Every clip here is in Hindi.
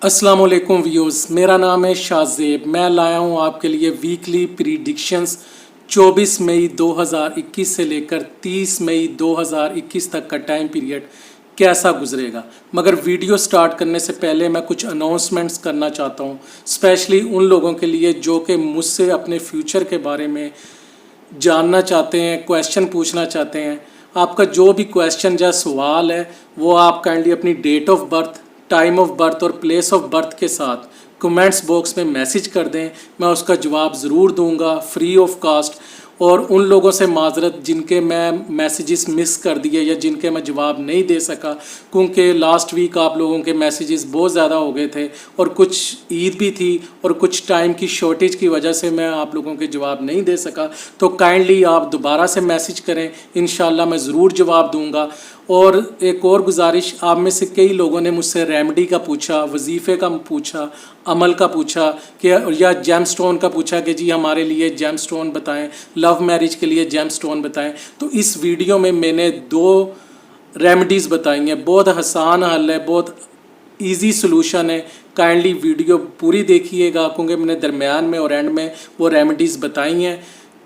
अस्सलाम वालेकुम व्यूज़, मेरा नाम है शाहज़ेब। मैं लाया हूँ आपके लिए वीकली प्रीडिक्शंस 24 मई 2021 से लेकर 30 मई 2021 तक का टाइम पीरियड कैसा गुजरेगा। मगर वीडियो स्टार्ट करने से पहले मैं कुछ अनाउंसमेंट्स करना चाहता हूँ, स्पेशली उन लोगों के लिए जो कि मुझसे अपने फ्यूचर के बारे में जानना चाहते हैं, क्वेश्चन पूछना चाहते हैं। आपका जो भी क्वेश्चन या सवाल है वो आप काइंडली अपनी date of birth, time of birth और प्लेस ऑफ बर्थ के साथ कमेंट्स बॉक्स में मैसेज कर दें। मैं उसका जवाब ज़रूर दूंगा फ्री ऑफ कास्ट। और उन लोगों से माजरत जिनके मैं मैसेजेस मिस कर दिए या जिनके मैं जवाब नहीं दे सका, क्योंकि लास्ट वीक आप लोगों के मैसेजेस बहुत ज़्यादा हो गए थे और कुछ ईद भी थी और कुछ टाइम की शॉर्टेज की वजह से मैं आप लोगों के जवाब नहीं दे सका। तो काइंडली आप दोबारा से मैसेज करें, इंशाल्लाह मैं ज़रूर जवाब दूंगा। और एक और गुजारिश, आप में से कई लोगों ने मुझसे रेमेडी का पूछा, वजीफ़े का पूछा, अमल का पूछा कि या जेम स्टोन का पूछा कि जी हमारे लिए जेम स्टोन बताएं, लव मैरिज के लिए जेम स्टोन बताएं। तो इस वीडियो में मैंने 2 रेमेडीज़ बताई हैं। बहुत आसान हल है, बहुत इजी सॉल्यूशन है। काइंडली वीडियो पूरी देखिएगा क्योंकि मैंने दरमियान में और एंड में वो रेमेडीज़ बताई हैं।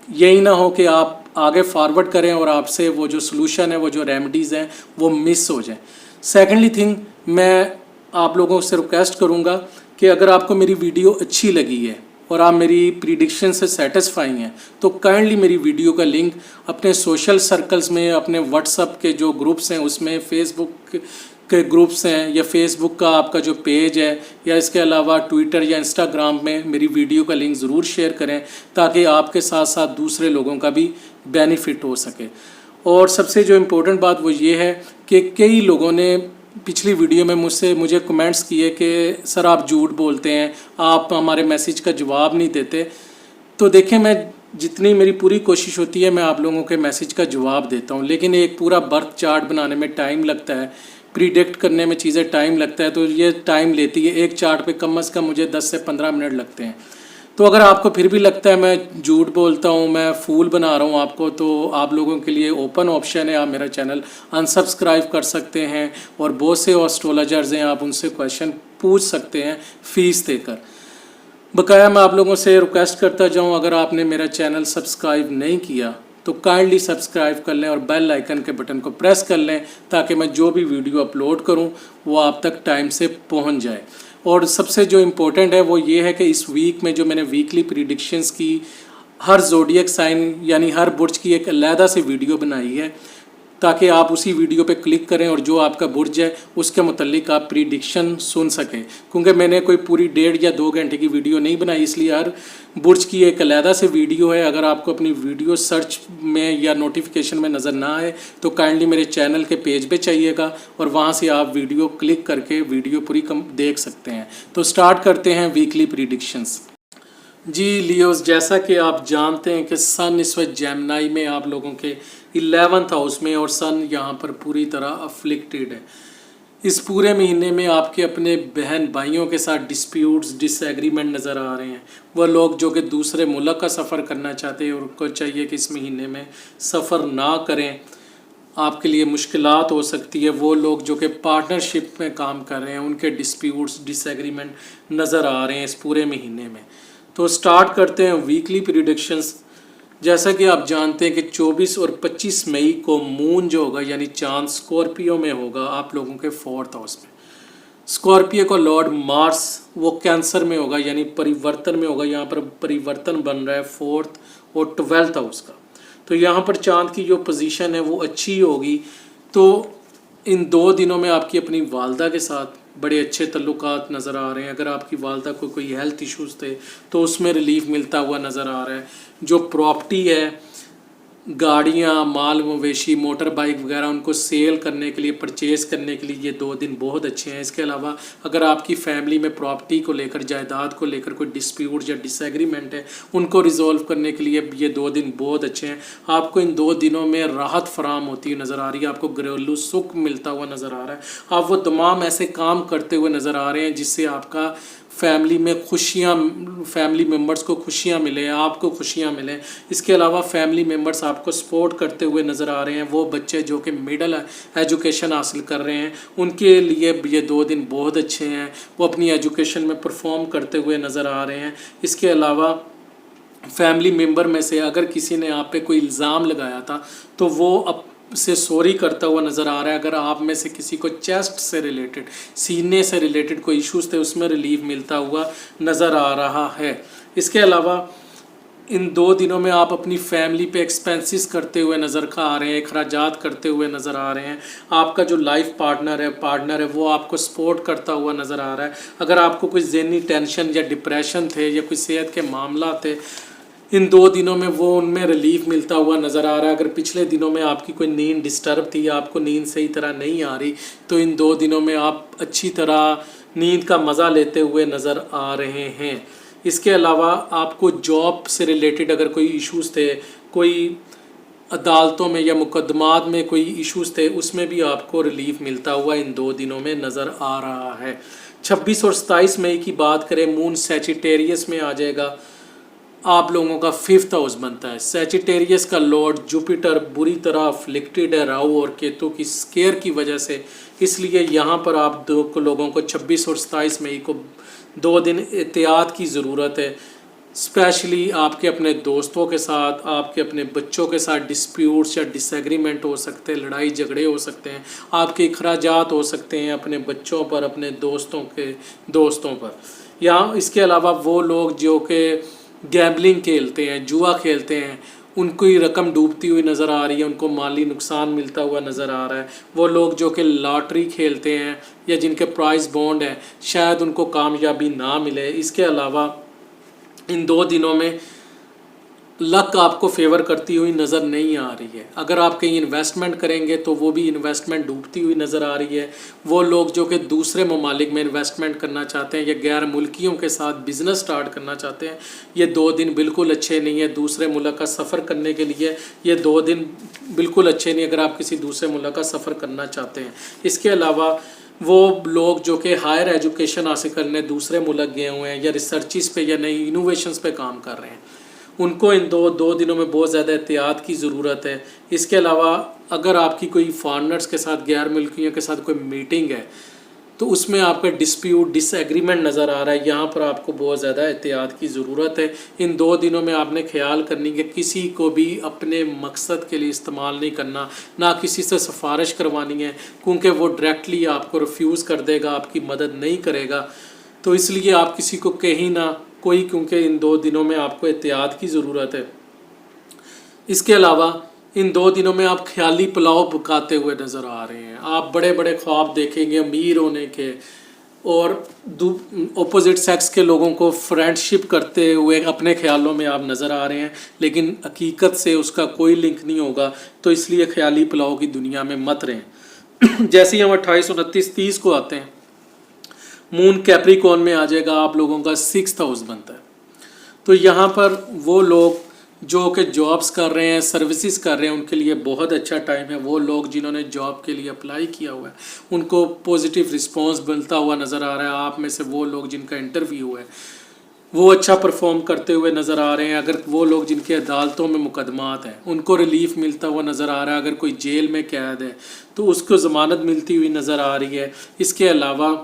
यही ना हो कि आप आगे फॉरवर्ड करें और आपसे वो जो सॉल्यूशन है, वो जो रेमेडीज़ हैं वो मिस हो जाएं। सेकेंडली थिंग, मैं आप लोगों से रिक्वेस्ट करूँगा कि अगर आपको मेरी वीडियो अच्छी लगी है और आप मेरी प्रिडिक्शन से सेटिस्फाई हैं तो काइंडली मेरी वीडियो का लिंक अपने सोशल सर्कल्स में, अपने व्हाट्सअप के जो ग्रुप्स हैं उसमें, फेसबुक के ग्रुप्स हैं या फेसबुक का आपका जो पेज है या इसके अलावा ट्विटर या इंस्टाग्राम में मेरी वीडियो का लिंक ज़रूर शेयर करें ताकि आपके साथ साथ दूसरे लोगों का भी बेनिफिट हो सके। और सबसे जो इम्पोर्टेंट बात वो ये है कि कई लोगों ने पिछली वीडियो में मुझे कमेंट्स किए कि सर आप झूठ बोलते हैं, आप हमारे मैसेज का जवाब नहीं देते। तो देखें, मैं जितनी मेरी पूरी कोशिश होती है मैं आप लोगों के मैसेज का जवाब देता हूँ, लेकिन एक पूरा बर्थ चार्ट बनाने में टाइम लगता है, प्रीडिक्ट करने में चीज़ें टाइम लगता है। तो ये टाइम लेती है, एक चार्ट पे कम से कम मुझे 10 से 15 मिनट लगते हैं। तो अगर आपको फिर भी लगता है मैं झूठ बोलता हूँ, मैं फूल बना रहा हूँ आपको, तो आप लोगों के लिए ओपन ऑप्शन है, आप मेरा चैनल अनसब्सक्राइब कर सकते हैं और बहुत से एस्ट्रोलॉजर्स हैं, आप उनसे क्वेश्चन पूछ सकते हैं फ़ीस देकर। बकाया मैं आप लोगों से रिक्वेस्ट करता जाऊँ, अगर आपने मेरा चैनल सब्सक्राइब नहीं किया तो काइंडली सब्सक्राइब कर लें और बेल आइकन के बटन को प्रेस कर लें ताकि मैं जो भी वीडियो अपलोड करूं वो आप तक टाइम से पहुंच जाए। और सबसे जो इम्पोर्टेंट है वो ये है कि इस वीक में जो मैंने वीकली प्रिडिक्शंस की, हर ज़ोडिएक साइन यानी हर बुर्ज की एक अलहदा से वीडियो बनाई है ताकि आप उसी वीडियो पे क्लिक करें और जो आपका बुर्ज है उसके मुतल्लिक आप प्रिडिक्शन सुन सकें। क्योंकि मैंने कोई पूरी 1.5 या 2 घंटे की वीडियो नहीं बनाई, इसलिए हर बुर्ज की एक अलहदा से वीडियो है। अगर आपको अपनी वीडियो सर्च में या नोटिफिकेशन में नज़र ना आए तो काइंडली मेरे चैनल के पेज पे चाहिएगा और वहाँ से आप वीडियो क्लिक करके वीडियो पूरी देख सकते हैं। तो स्टार्ट करते हैं वीकली प्रिडिक्शंस। जी लियोस, जैसा कि आप जानते हैं कि सन इस वक्त जेमिनी में आप लोगों के 11th हाउस में, और सन यहाँ पर पूरी तरह अफ्लिक्टेड है। इस पूरे महीने में आपके अपने बहन भाइयों के साथ डिस्प्यूट्स, डिसएग्रीमेंट नज़र आ रहे हैं। वह लोग जो कि दूसरे मुल्क का सफ़र करना चाहते हैं और उनको चाहिए कि इस महीने में सफ़र ना करें, आपके लिए मुश्किलात हो सकती है। वो लोग जो कि पार्टनरशिप में काम कर रहे हैं उनके डिस्प्यूट्स, डिसएग्रीमेंट नज़र आ रहे हैं इस पूरे महीने में। तो स्टार्ट करते हैं वीकली प्रिडिक्शंस। जैसा कि आप जानते हैं कि 24 और 25 मई को मून जो होगा यानी चांद स्कॉर्पियो में होगा आप लोगों के 4th हाउस में। स्कॉर्पियो का लॉर्ड मार्स वो कैंसर में होगा यानी परिवर्तन में होगा। यहाँ पर परिवर्तन बन रहा है 4th और 12th हाउस का। तो यहाँ पर चांद की जो पोजीशन है वो अच्छी होगी। तो इन 2 दिनों में आपकी अपनी वालदा के साथ बड़े अच्छे तल्लुकात नज़र आ रहे हैं। अगर आपकी वालदा को कोई हेल्थ इश्यूज़ थे तो उसमें रिलीफ मिलता हुआ नज़र आ रहा है। जो प्रॉपर्टी है, गाड़ियाँ, माल मवेशी, मोटर बाइक वगैरह, उनको सेल करने के लिए, परचेज़ करने के लिए ये 2 दिन बहुत अच्छे हैं। इसके अलावा अगर आपकी फैमिली में प्रॉपर्टी को लेकर, जायदाद को लेकर कोई डिस्प्यूट या डिसएग्रीमेंट है, उनको रिजॉल्व करने के लिए ये 2 दिन बहुत अच्छे हैं। आपको इन 2 दिनों में राहत फराम होती हुई नज़र आ रही है, आपको घरेलू सुख मिलता हुआ नज़र आ रहा है। आप वो तमाम ऐसे काम करते हुए नज़र आ रहे हैं जिससे आपका फैमिली में खुशियाँ, फैमिली मेम्बर्स को खुशियाँ मिले, आपको खुशियाँ मिलें। इसके अलावा फैमिली मेम्बर्स आपको सपोर्ट करते हुए नज़र आ रहे हैं। वो बच्चे जो कि मिडिल एजुकेशन हासिल कर रहे हैं उनके लिए ये 2 दिन बहुत अच्छे हैं, वो अपनी एजुकेशन में परफॉर्म करते हुए नज़र आ रहे हैं। इसके अलावा फैमिली मेम्बर में से अगर किसी ने आप पे कोई इल्ज़ाम लगाया था तो वो अब से सॉरी करता हुआ नज़र आ रहा है। अगर आप में से किसी को चेस्ट से रिलेटेड, सीने से रिलेटेड कोई इश्यूज़ थे उसमें रिलीफ मिलता हुआ नज़र आ रहा है। इसके अलावा इन 2 दिनों में आप अपनी फैमिली पे एक्सपेंसेस करते हुए नज़र आ रहे हैं, अखराजात करते हुए नज़र आ रहे हैं। आपका जो लाइफ पार्टनर है वो आपको सपोर्ट करता हुआ नज़र आ रहा है। अगर आपको कोई ज़हनी टेंशन या डिप्रेशन थे या कोई सेहत के मामला थे, इन 2 दिनों में वो उनमें रिलीफ मिलता हुआ नज़र आ रहा है। अगर पिछले दिनों में आपकी कोई नींद डिस्टर्ब थी, आपको नींद सही तरह नहीं आ रही, तो इन 2 दिनों में आप अच्छी तरह नींद का मज़ा लेते हुए नज़र आ रहे हैं। इसके अलावा आपको जॉब से रिलेटेड अगर कोई इश्यूज़ थे, कोई अदालतों में या मुकदमात में कोई इश्यूज़ थे, उसमें भी आपको रिलीफ मिलता हुआ इन 2 दिनों में नज़र आ रहा है। 26 और 27 मई की बात करें, मून सैजिटेरियस में आ जाएगा। आप लोगों का 5th हाउस बनता है। सैजिटेरियस का लॉर्ड जुपिटर बुरी तरह अफ्लिक्टेड है राहु और केतु की स्केयर की वजह से, इसलिए यहाँ पर आप लोगों को 26 और 27 मई को 2 दिन एहतियात की ज़रूरत है। स्पेशली आपके अपने दोस्तों के साथ, आपके अपने बच्चों के साथ डिस्प्यूट्स या डिसएग्रीमेंट हो सकते हैं, लड़ाई झगड़े हो सकते हैं, आपके अखराजात हो सकते हैं अपने बच्चों पर, अपने दोस्तों पर। या इसके अलावा वो लोग जो कि गैम्बलिंग खेलते हैं, जुआ खेलते हैं, उनकी रकम डूबती हुई नज़र आ रही है, उनको माली नुकसान मिलता हुआ नज़र आ रहा है। वो लोग जो कि लॉटरी खेलते हैं या जिनके प्राइस बॉन्ड है, शायद उनको कामयाबी ना मिले। इसके अलावा इन 2 दिनों में लक आपको फेवर करती हुई नज़र नहीं आ रही है। अगर आप कहीं इन्वेस्टमेंट करेंगे तो वो भी इन्वेस्टमेंट डूबती हुई नज़र आ रही है। वो लोग जो कि दूसरे ममालिक में इन्वेस्टमेंट करना चाहते हैं या गैर मुल्कियों के साथ बिज़नेस स्टार्ट करना चाहते हैं, ये 2 दिन बिल्कुल अच्छे नहीं है। दूसरे मुल्क का सफ़र करने के लिए ये 2 दिन बिल्कुल अच्छे नहीं, अगर आप किसी दूसरे मुल्क का सफ़र करना चाहते हैं। इसके अलावा वो लोग जो कि हायर एजुकेशन हासिल करने दूसरे मुल्क गए हुए हैं या रिसर्चिस पे या नई इनोवेशंस पे काम कर रहे हैं, उनको इन दो दिनों में बहुत ज़्यादा एहतियात की ज़रूरत है। इसके अलावा अगर आपकी कोई फॉरेनर्स के साथ, गैर मुल्कियों के साथ कोई मीटिंग है तो उसमें आपका डिस्प्यूट, डिसएग्रीमेंट नज़र आ रहा है, यहाँ पर आपको बहुत ज़्यादा एहतियात की ज़रूरत है। इन 2 दिनों में आपने ख्याल करनी कि किसी को भी अपने मकसद के लिए इस्तेमाल नहीं करना, ना किसी से सिफारिश करवानी है, क्योंकि वो डायरेक्टली आपको रिफ्यूज़ कर देगा, आपकी मदद नहीं करेगा। तो इसलिए आप किसी को कहीं ना कोई, क्योंकि इन 2 दिनों में आपको एहतियात की ज़रूरत है। इसके अलावा इन 2 दिनों में आप ख्याली पुलाव पकाते हुए नज़र आ रहे हैं। आप बड़े बड़े ख्वाब देखेंगे अमीर होने के, और ऑपोजिट सेक्स के लोगों को फ्रेंडशिप करते हुए अपने ख्यालों में आप नज़र आ रहे हैं, लेकिन हकीकत से उसका कोई लिंक नहीं होगा। तो इसलिए ख्याली पुलाव की दुनिया में मत रहें। जैसे ही हम 28, 29, 30 को आते हैं, मून कैप्रिकॉर्न में आ जाएगा, आप लोगों का 6th हाउस बनता है। तो यहाँ पर वो लोग जो कि जॉब्स कर रहे हैं, सर्विसेज कर रहे हैं, उनके लिए बहुत अच्छा टाइम है। वो लोग जिन्होंने जॉब के लिए अप्लाई किया हुआ है उनको पॉजिटिव रिस्पांस मिलता हुआ नज़र आ रहा है। आप में से वो लोग जिनका इंटरव्यू है वो अच्छा परफॉर्म करते हुए नज़र आ रहे हैं। अगर वो लोग जिनके अदालतों में मुकदमात हैं उनको रिलीफ मिलता हुआ नज़र आ रहा है। अगर कोई जेल में कैद है तो उसको ज़मानत मिलती हुई नज़र आ रही है। इसके अलावा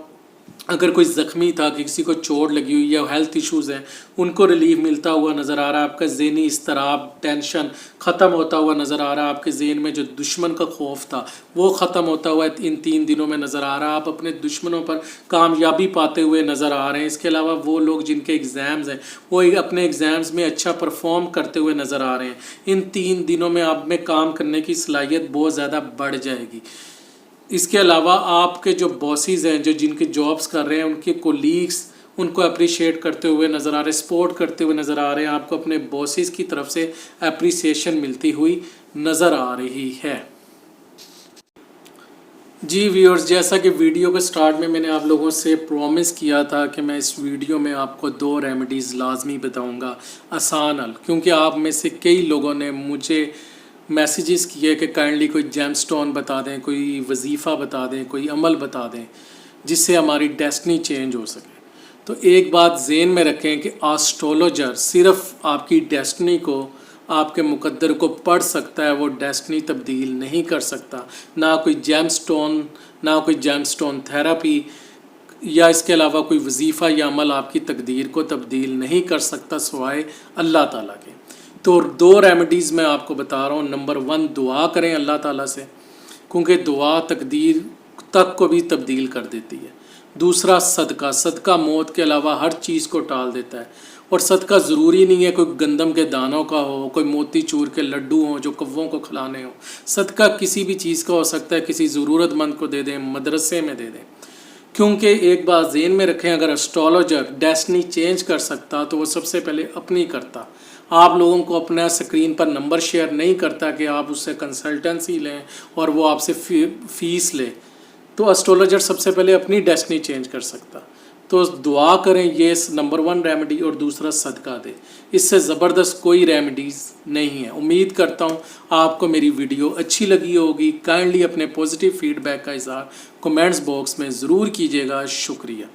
अगर कोई ज़ख्मी था, किसी को चोट लगी हुई या हेल्थ इश्यूज़ हैं, उनको रिलीफ मिलता हुआ नज़र आ रहा है। आपका ज़हनी इस्तराब, टेंशन ख़त्म होता हुआ नज़र आ रहा है। आपके ज़हन में जो दुश्मन का खौफ था वो ख़त्म होता हुआ इन 3 दिनों में नज़र आ रहा है। आप अपने दुश्मनों पर कामयाबी पाते हुए नज़र आ रहे हैं। इसके अलावा वो लोग जिनके एग्ज़ाम्स हैं वो अपने एग्ज़ाम्स में अच्छा परफॉर्म करते हुए नज़र आ रहे हैं। इन 3 दिनों में आप में काम करने की सलाहियत बहुत ज़्यादा बढ़ जाएगी। इसके अलावा आपके जो बॉसेस हैं, जो जिनके जॉब्स कर रहे हैं, उनके कोलीग्स उनको अप्रिशिएट करते हुए नज़र आ रहे हैं, सपोर्ट करते हुए नज़र आ रहे हैं। आपको अपने बॉसेस की तरफ से अप्रिसिएशन मिलती हुई नज़र आ रही है। जी व्यूअर्स, जैसा कि वीडियो के स्टार्ट में मैंने आप लोगों से प्रॉमिस किया था कि मैं इस वीडियो में आपको 2 रेमेडीज़ लाजमी बताऊंगा, आसान हल। क्योंकि आप में से कई लोगों ने मुझे मैसेजेस किए कि काइंडली कोई जेमस्टोन बता दें, कोई वजीफ़ा बता दें, कोई अमल बता दें जिससे हमारी डेस्टिनी चेंज हो सके। तो एक बात ज़हन में रखें कि एस्ट्रोलॉजर सिर्फ आपकी डेस्टिनी को, आपके मुकद्दर को पढ़ सकता है, वो डेस्टिनी तब्दील नहीं कर सकता। ना कोई जेमस्टोन, ना कोई जेमस्टोन थेरेपी या इसके अलावा कोई वजीफ़ा या अमल आपकी तकदीर को तब्दील नहीं कर सकता सिवाय अल्लाह ताला के। तो 2 रेमेडीज़ मैं आपको बता रहा हूँ। नंबर 1, दुआ करें अल्लाह ताला से, क्योंकि दुआ तकदीर तक को भी तब्दील कर देती है। दूसरा, सदका। सदका मौत के अलावा हर चीज़ को टाल देता है। और सदका ज़रूरी नहीं है कोई गंदम के दानों का हो, कोई मोती चूर के लड्डू हों जो कव्वों को खिलाने हो। सदका किसी भी चीज़ का हो सकता है, किसी ज़रूरतमंद को दे दें, मदरसे में दे दें। क्योंकि एक बात ज़हन में रखें, अगर एस्ट्रोलॉजर डेस्टिनी चेंज कर सकता तो वो सबसे पहले अपनी करता। आप लोगों को अपना स्क्रीन पर नंबर शेयर नहीं करता कि आप उससे कंसल्टेंसी लें और वो आपसे फ़ीस ले। तो एस्ट्रोलॉजर सबसे पहले अपनी डेस्टिनी चेंज कर सकता। तो दुआ करें, ये नंबर 1 रेमेडी, और दूसरा सदका दे। इससे ज़बरदस्त कोई रेमेडीज़ नहीं है। उम्मीद करता हूँ आपको मेरी वीडियो अच्छी लगी होगी। काइंडली अपने पॉजिटिव फीडबैक का इज़हार कमेंट्स बॉक्स में ज़रूर कीजिएगा। शुक्रिया।